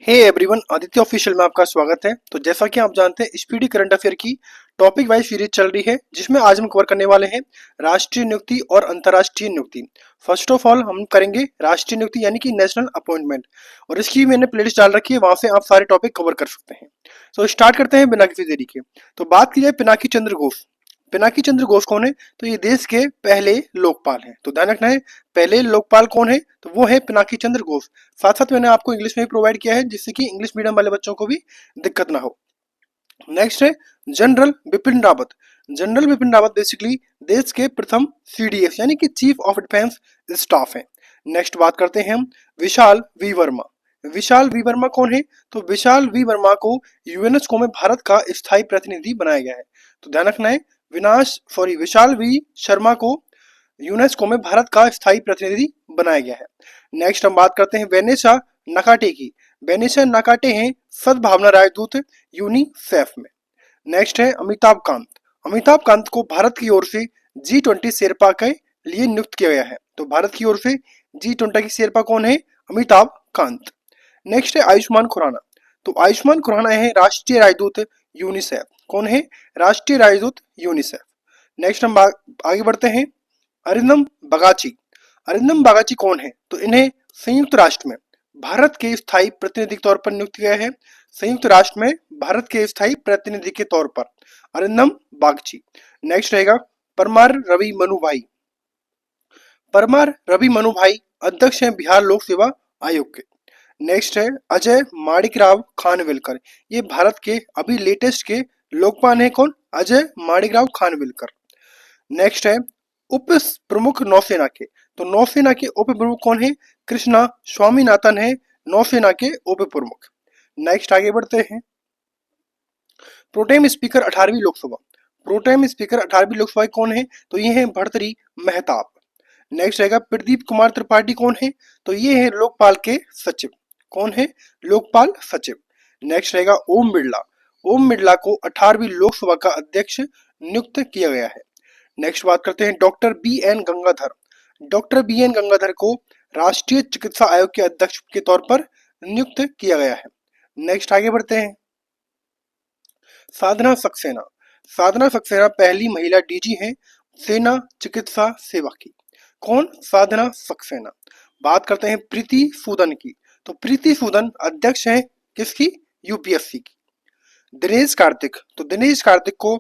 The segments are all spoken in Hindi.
हे एवरीवन, आदित्य ऑफिशियल में आपका स्वागत है। तो जैसा कि आप जानते हैं, स्पीडी करंट अफेयर की टॉपिक वाइज सीरीज चल रही है, जिसमें आज हम कवर करने वाले हैं राष्ट्रीय नियुक्ति और अंतर्राष्ट्रीय नियुक्ति। फर्स्ट ऑफ ऑल हम करेंगे राष्ट्रीय नियुक्ति यानी कि नेशनल अपॉइंटमेंट, और इसकी मैंने प्लेलिस्ट डाल रखी है, वहां से आप सारे टॉपिक कवर कर सकते हैं। तो स्टार्ट करते हैं बिना किसी देरी के। तो बात की जाए पिनाकी चंद्र घोष। पिनाकी चंद्र घोष कौन है? तो ये देश के पहले लोकपाल हैं। तो ध्यान रखना है, पहले लोकपाल कौन है? तो वो है पिनाकी चंद्र घोष। साथ साथ मैंने आपको इंग्लिश में भी प्रोवाइड किया है, जिससे कि इंग्लिश मीडियम वाले बच्चों को भी दिक्कत ना हो। नेक्स्ट है general Bipin Rawat. General Bipin Rawat basically देश के प्रथम सीडीएस यानी कि चीफ ऑफ डिफेंस स्टाफ है। नेक्स्ट बात करते हैं हम विशाल वी वर्मा। विशाल वी वर्मा कौन है? तो विशाल वी वर्मा को यूएनएसको में भारत का स्थायी प्रतिनिधि बनाया गया है। तो ध्यान रखना है, विशाल वी शर्मा को यूनेस्को में भारत का स्थायी प्रतिनिधि बनाया गया है। नेक्स्ट हम बात करते हैं वेनेसा नकाटे की। वेनेसा नकाटे हैं सद्भावना राजदूत यूनिसेफ में। नेक्स्ट है अमिताभ कांत। अमिताभ कांत को भारत की ओर से G20 शेरपा के लिए नियुक्त किया गया है। तो भारत की ओर से G20 की शेरपा कौन है? अमिताभ कांत। नेक्स्ट है आयुष्मान खुराना। तो आयुष्मान खुराना है राष्ट्रीय राजदूत यूनिसेफ। कौन है? राष्ट्रीय राजदूत यूनिसेफ। नेक्स्ट हम आगे बढ़ते हैं अरिंदम बगाची। अरिंदम बगाची कौन है? तो इन्हें संयुक्त राष्ट्र में भारत के स्थायी प्रतिनिधि के तौर पर नियुक्त किया है। संयुक्त राष्ट्र में भारत के स्थायी प्रतिनिधि के तौर पर अरिंदम बागची। नेक्स्ट रहेगा परमार रवि मनु भाई। परमार रवि मनु भाई अध्यक्ष हैं बिहार लोक सेवा आयोग के। नेक्स्ट है अजय माणिकराव खानविलकर। ये भारत के अभी लेटेस्ट के लोकपाल हैं। कौन? अजय माणिकराव खानविलकर। नेक्स्ट है उप प्रमुख नौसेना के। तो नौसेना के उप प्रमुख कौन है? कृष्णा स्वामीनाथन है नौसेना के उप प्रमुख। नेक्स्ट आगे बढ़ते हैं प्रोटेम स्पीकर 18वीं लोकसभा। प्रोटेम स्पीकर 18वीं लोकसभा कौन है? तो ये है भर्तृहरि मेहताब। नेक्स्ट रहेगा प्रदीप कुमार त्रिपाठी। कौन है? तो ये है लोकपाल के सचिव। कौन है? लोकपाल सचिव। नेक्स्ट रहेगा ओम बिरला। ओम बिरला को 18वीं लोकसभा का अध्यक्ष नियुक्त किया गया है। नेक्स्ट बात करते हैं doctor B N Gangadhar. Doctor B N Gangadhar को राष्ट्रीय चिकित्सा आयोग के अध्यक्ष के तौर पर नियुक्त किया गया है। नेक्स्ट आगे बढ़ते हैं साधना सक्सेना। साधना सक्सेना पहली महिला डीजी हैं सेना चिकित्सा सेवा की। कौन? साधना सक्सेना। बात करते हैं प्रीति सूदन की। तो प्रीति सूदन अध्यक्ष हैं किसकी? यूपीएससी की। दिनेश कार्तिक। तो दिनेश कार्तिक को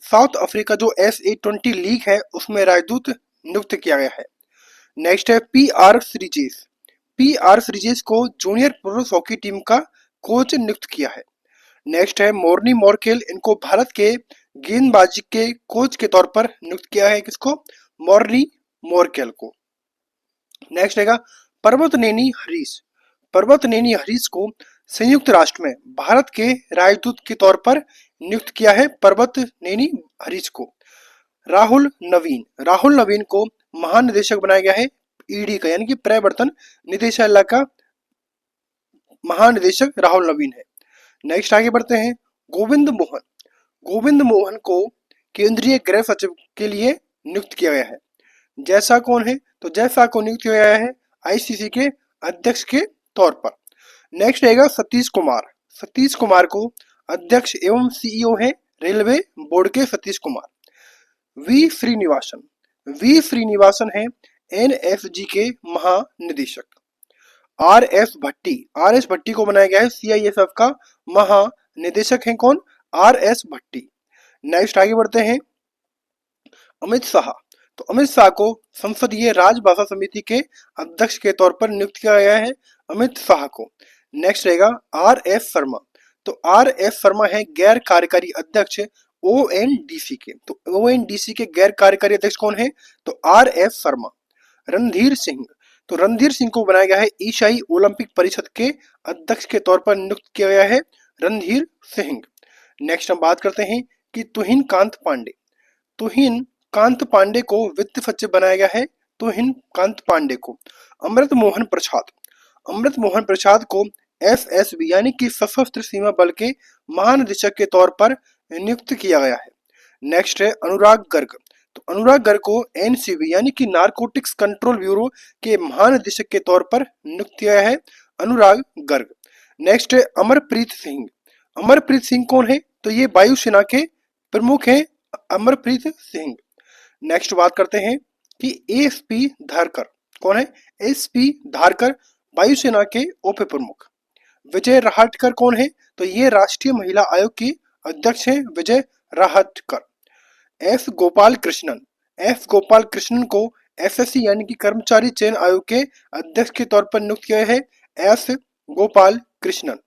साउथ अफ्रीका जो SA20 लीग है उसमें राजदूत नियुक्त किया गया है। नेक्स्ट है PR श्रीजेश। PR श्रीजेश को जूनियर पुरुष हॉकी टीम का कोच नियुक्त किया है। नेक्स्ट है मोर्नी मोरकेल। इनको भारत के गेंदबाजी के कोच के तौर पर नियुक्त किया है। किसको? मोर्नी मोरकेल को। नेक्स्ट रहेगा पर्वतनेनी हरीश। पर्वतनेनी हरीश को संयुक्त राष्ट्र में भारत के राजदूत के तौर पर नियुक्त किया है पर्वतनेनी हरीश को। राहुल नवीन। राहुल नवीन को महानिदेशक बनाया गया है ईडी का यानी कि प्रवर्तन निदेशालय का महानिदेशक राहुल नवीन है। नेक्स्ट आगे बढ़ते हैं गोविंद मोहन। गोविंद मोहन को केंद्रीय गृह सचिव के लिए नियुक्त किया गया है। जैसा कौन है? तो जैसा को नियुक्त किया गया है आईसीसी के अध्यक्ष के तौर पर। नेक्स्ट रहेगा सतीश कुमार। सतीश कुमार को अध्यक्ष एवं सीईओ है रेलवे बोर्ड के सतीश कुमार। वी श्रीनिवासन। वी श्रीनिवासन है एनएसजी के महानिदेशक। RS भट्टी। RS भट्टी को बनाया गया है CISF का महानिदेशक है। कौन? RS भट्टी। नेक्स्ट आगे बढ़ते हैं अमित शाह। तो अमित शाह को संसदीय राजभाषा समिति के अध्यक्ष के तौर पर नियुक्त किया गया है अमित शाह को। नेक्स्ट रहेगा RS शर्मा। तो RS शर्मा है गैर कार्यकारी अध्यक्ष ONDC के। तो ONDC के गैर कार्यकारी अध्यक्ष कौन है? तो RS शर्मा। रणधीर सिंह। तो रणधीर सिंह को बनाया गया है एशियाई ओलंपिक परिषद के अध्यक्ष के तौर पर नियुक्त किया गया है रणधीर सिंह। नेक्स्ट हम बात करते हैं कि तुहिन कांत पांडे। तुहिन कांत पांडे को वित्त सचिव बनाया गया है। तुहिन कांत पांडे को। अमृत मोहन प्रसाद। अमृत मोहन प्रसाद को SSB यानी कि सशस्त्र सीमा बल के महानिदेशक के तौर पर नियुक्त किया गया है। नेक्स्ट है अनुराग गर्ग। तो अनुराग गर्ग को NCB यानी कि नारकोटिक्स कंट्रोल ब्यूरो के महानिदेशक के तौर पर नियुक्त किया है अनुराग गर्ग। नेक्स्ट है अमरप्रीत सिंह। अमरप्रीत सिंह कौन है? तो ये वायुसेना के प्रमुख हैं, अमरप्रीत सिंह। नेक्स्ट बात करते हैं कि एसपी धारकर कौन है? एसपी धारकर वायुसेना के उप प्रमुख। विजय राहटकर कौन है? तो ये राष्ट्रीय महिला आयोग की अध्यक्ष हैं, विजय राहटकर। एस गोपाल कृष्णन। एस गोपाल कृष्णन को एसएससी यानी कि कर्मचारी चयन आयोग के अध्यक्ष के तौर पर नियुक्त किया है, एस गोपाल कृष्णन।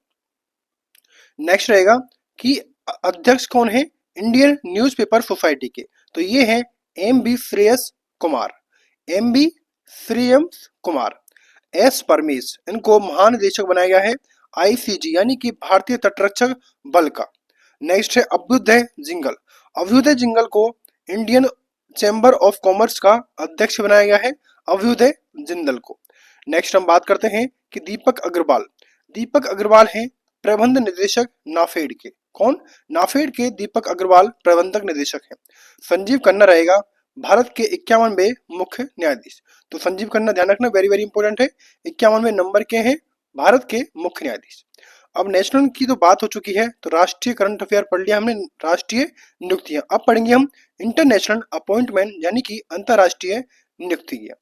नेक्स्ट रहेगा कि अध्यक्ष कौन है इंडियन न्यूज़पेपर सोसाइटी के? तो ये हैं M B Shreyas Kumar. M B Shreyas Kumar. S Paramesh, इनको महानिदेशक बनाया गया है आईसीजी यानी कि भारतीय तटरक्षक बल का। नेक्स्ट है अभ्युदय जिंगल। अभ्युदय जिंगल को इंडियन चैम्बर ऑफ कॉमर्स का अध्यक्ष बनाया गया है, अभ्युदय जिंदल को। नेक्स्ट हम बात करते हैं कि दीपक अग्रवाल। दीपक अग्रवाल हैं प्रबंध निदेशक नाफेड के। कौन? नाफेड के दीपक अग्रवाल प्रबंधक निदेशक हैं। संजीव खन्ना रहेगा भारत के 51वें मुख्य न्यायाधीश। तो संजीव खन्ना ध्यान रखना, वेरी वेरी इंपॉर्टेंट है। 51वें नंबर के हैं भारत के मुख्य न्यायाधीश। अब नेशनल की तो बात हो चुकी है, तो राष्ट्रीय करंट अफेयर पढ़ लिया हमने, राष्ट्रीय नियुक्तियां। अब पढ़ेंगे हम इंटरनेशनल अपॉइंटमेंट यानी कि अंतरराष्ट्रीय नियुक्तियां।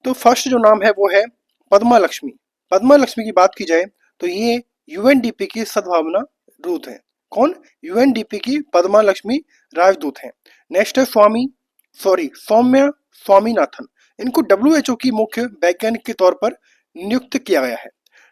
तो फर्स्ट जो नाम है वो है पद्मा लक्ष्मी। पद्मा लक्ष्मी की बात की जाए तो ये यूएनडीपी की सद्भावना दूत है। कौन? यूएनडीपी की पद्मा लक्ष्मी राजदूत हैं। नेक्स्ट है सौम्या स्वामीनाथन। इनको डब्ल्यूएचओ की मुख्य वैज्ञानिक के तौर पर नियुक्त किया गया है।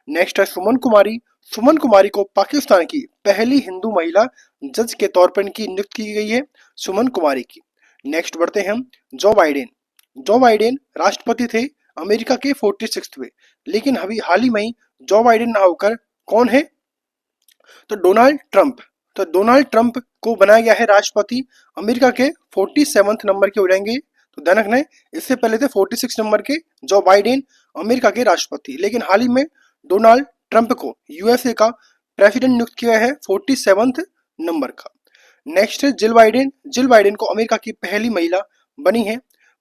नेक्स्ट है सुमन कुमारी। सुमन कुमारी को पाकिस्तान की पहली हिंदू महिला जज के तौर पर इनकी नियुक्ति की गई है, सुमन कुमारी की। नेक्स्ट बढ़ते हैं हम जो बाइडेन। जो बाइडेन राष्ट्रपति थे अमेरिका के 46वें, लेकिन अभी हाल ही में जो बाइडेन ना होकर कौन है? तो डोनाल्ड ट्रंप। तो डोनाल्ड ट्रंप को बनाया गया है राष्ट्रपति, अमेरिका के 47वें नंबर के हो जाएंगे। तो ध्यान रखना है, इससे पहले थे 46 नंबर के जो बाइडेन अमेरिका के राष्ट्रपति, लेकिन हाल ही में डोनाल्ड ट्रंप को यूएसए का प्रेसिडेंट नियुक्त किया है 47वें नंबर का। नेक्स्ट है जिल बाइडेन। जिल बाइडेन को अमेरिका की पहली महिला बनी है।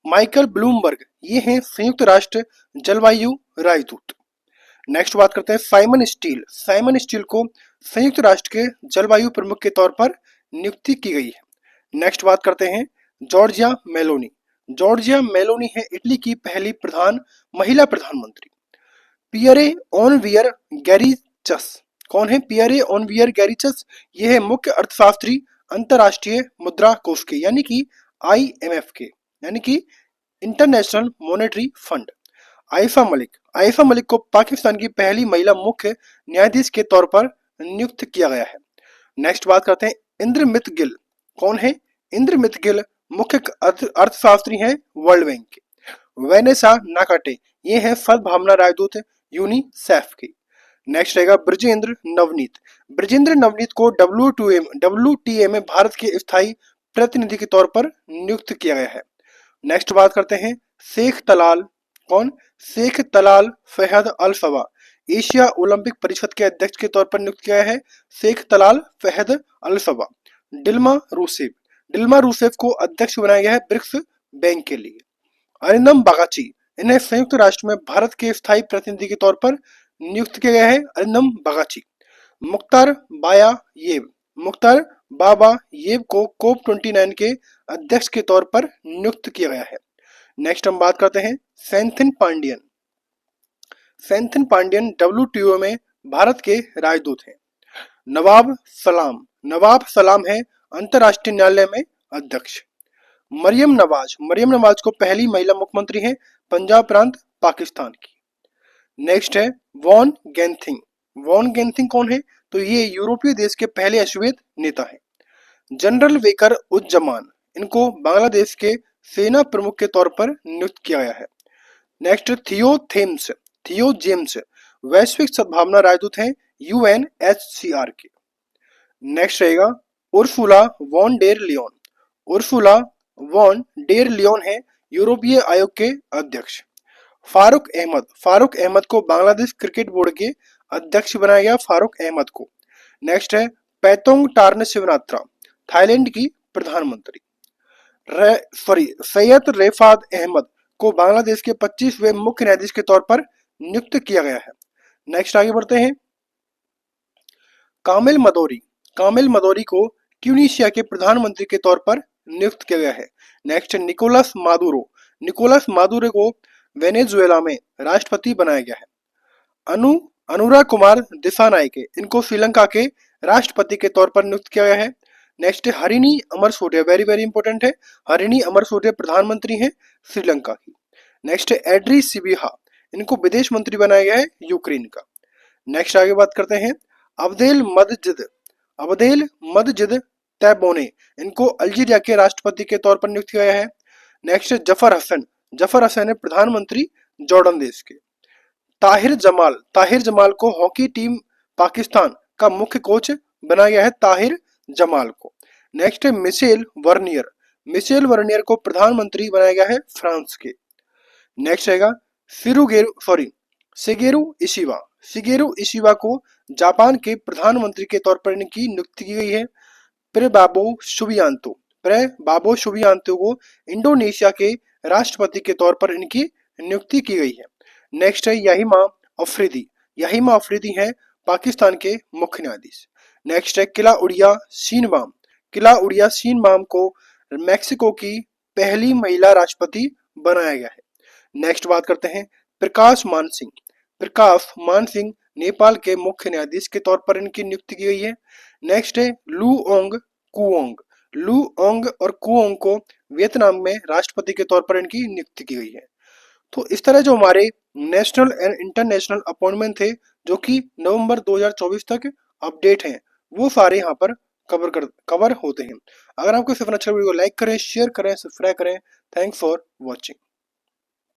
माइकल ब्लूमबर्ग, ये हैं संयुक्त राष्ट्र जलवायु राजदूत। नेक्स्ट बात करते हैं साइमन स्टील। साइमन स्टील को संयुक्त राष्ट्र के जलवायु प्रमुख के तौर पर नियुक्ति की गई है। नेक्स्ट बात करते हैं जॉर्जिया मेलोनी। जॉर्जिया मेलोनी है इटली की पहली महिला प्रधानमंत्री। पियरे ओनवियर गैरिचस। कौन है पियरे ओनवियर गैरिचस? ये है मुख्य अर्थशास्त्री अंतरराष्ट्रीय मुद्रा कोष के यानी कि आईएमएफ के, यानी कि international monetary fund. Ayesha Malik. Ayesha Malik को पाकिस्तान की पहली महिला मुख्य न्यायाधीश के तौर पर नियुक्त किया गया है। नेक्स्ट बात करते हैं इंद्रमित गिल। कौन है? इंद्रमित गिल मुख्य अर्थशास्त्री हैं वर्ल्ड बैंक के। वेनेसा नाकाटे, ये हैं सद्भावना राजदूत यूनिसेफ के। नेक्स्ट रहेगा ब्रजेंद्र नवनीत। ब्रजेंद्र नवनीत को डब्ल्यूटीए में भारत के स्थायी प्रतिनिधि के तौर पर नियुक्त किया गया है। नेक्स्ट बात करते हैं शेख तलाल। कौन? Sheikh Talal Fahad Al Sabah, Asia Olympic परिषद के अध्यक्ष के तौर पर नियुक्त किया है Sheikh Talal Fahad Al Sabah. Dilma Rousseff. Dilma Rousseff को अध्यक्ष बनाया गया है ब्रिक्स बैंक के लिए। अरिंदम बागाची, इन्हें संयुक्त राष्ट्र में भारत के स्थायी प्रतिनिधि के तौर पर नियुक्त किया गया है अरिंदम बागाची। मुख्तार बाबा येब को कोप 29 के अध्यक्ष के तौर पर नियुक्त किया गया है। नेक्स्ट हम बात करते हैं सेंथिल पांडियन। सेंथिल पांडियन डब्ल्यूटीओ में भारत के राजदूत हैं। नवाब सलाम। नवाब सलाम है अंतरराष्ट्रीय न्यायालय में अध्यक्ष। मरियम नवाज। मरियम नवाज को पहली महिला मुख्यमंत्री हैं पंजाब प्रांत पाकिस्तान की। नेक्स्ट है वॉन गैंथिंग। वॉन गैंथिंग कौन है? तो ये यूरोपीय देश के पहले अश्वेत नेता हैं। जनरल वेकर उज्जमान, इनको बांग्लादेश के सेना प्रमुख के तौर पर नियुक्त किया गया है। नेक्स्ट थियो जेम्स वैश्विक सद्भावना राजदूत हैं यूएनएचसीआर के। नेक्स्ट रहेगा Ursula von der Leyen. Ursula von der Leyen है यूरोपीय आयोग के अध्यक्ष। फारूक अहमद। फारूक अहमद को बांग्लादेश क्रिकेट बोर्ड के अध्यक्ष बनाया गया फारूक अहमद को। नेक्स्ट है पैतोंग टार्न शिवनात्रा, थाईलैंड की प्रधानमंत्री। सैयद रेफात अहमद को बांग्लादेश के 25वें मुख्य न्यायाधीश के तौर पर नियुक्त किया गया है। नेक्स्ट आगे बढ़ते हैं कामिल मदोरी को ट्यूनीशिया के प्रधानमंत्री के तौर पर नियुक्त किया गया है। नेक्स्ट निकोलस मादुरो को वेनेजुएला में राष्ट्रपति बनाया गया है। अनु अनुराग कुमार दिसानायके इनको श्रीलंका के राष्ट्रपति के तौर पर नियुक्त किया गया है। नेक्स्ट हरिणी अमरसूरिया, वेरी वेरी इंपॉर्टेंट है, हरिणी अमरसूरिया प्रधानमंत्री हैं श्रीलंका की। नेक्स्ट एड्री सिबिहा, इनको विदेश मंत्री बनाया गया है यूक्रेन का। नेक्स्ट आगे बात करते हैं अब्देल मदजिद तैबोने, इनको अल्जीरिया के राष्ट्रपति के तौर पर नियुक्त किया गया है। नेक्स्ट जफर हसन है प्रधानमंत्री जॉर्डन देश के। ताहिर जमाल को हॉकी टीम पाकिस्तान का मुख्य कोच बनाया गया है ताहिर जमाल को। नेक्स्ट है मिशेल वर्नियर को प्रधानमंत्री बनाया गया है फ्रांस के। नेक्स्ट रहेगा शिगेरू इशिवा को जापान के प्रधानमंत्री के तौर पर इनकी नियुक्ति की गई है। प्रेबाबो शुबियांतो को इंडोनेशिया के राष्ट्रपति के तौर पर इनकी नियुक्ति की गई है। नेक्स्ट है याहिमा अफरीदी हैं पाकिस्तान के मुख्य न्यायाधीश। नेक्स्ट है किला उड़िया सीनबाम को मैक्सिको की पहली महिला राष्ट्रपति बनाया गया है। नेक्स्ट बात करते हैं प्रकाश मान सिंह नेपाल के मुख्य न्यायाधीश के तौर पर इनकी नियुक्ति की गई है। नेक्स्ट है लू ओंग और कुओंग को वियतनाम में राष्ट्रपति के तौर पर इनकी नियुक्ति की गई है। तो इस तरह जो हमारे नेशनल एंड इंटरनेशनल अपॉइंटमेंट थे जो कि नवंबर 2024 तक अपडेट हैं, वो सारे यहाँ पर कवर होते हैं। अगर आपको सिर्फ अच्छा वीडियो लाइक करें, शेयर करें, सब्सक्राइब करें। Thanks for watching.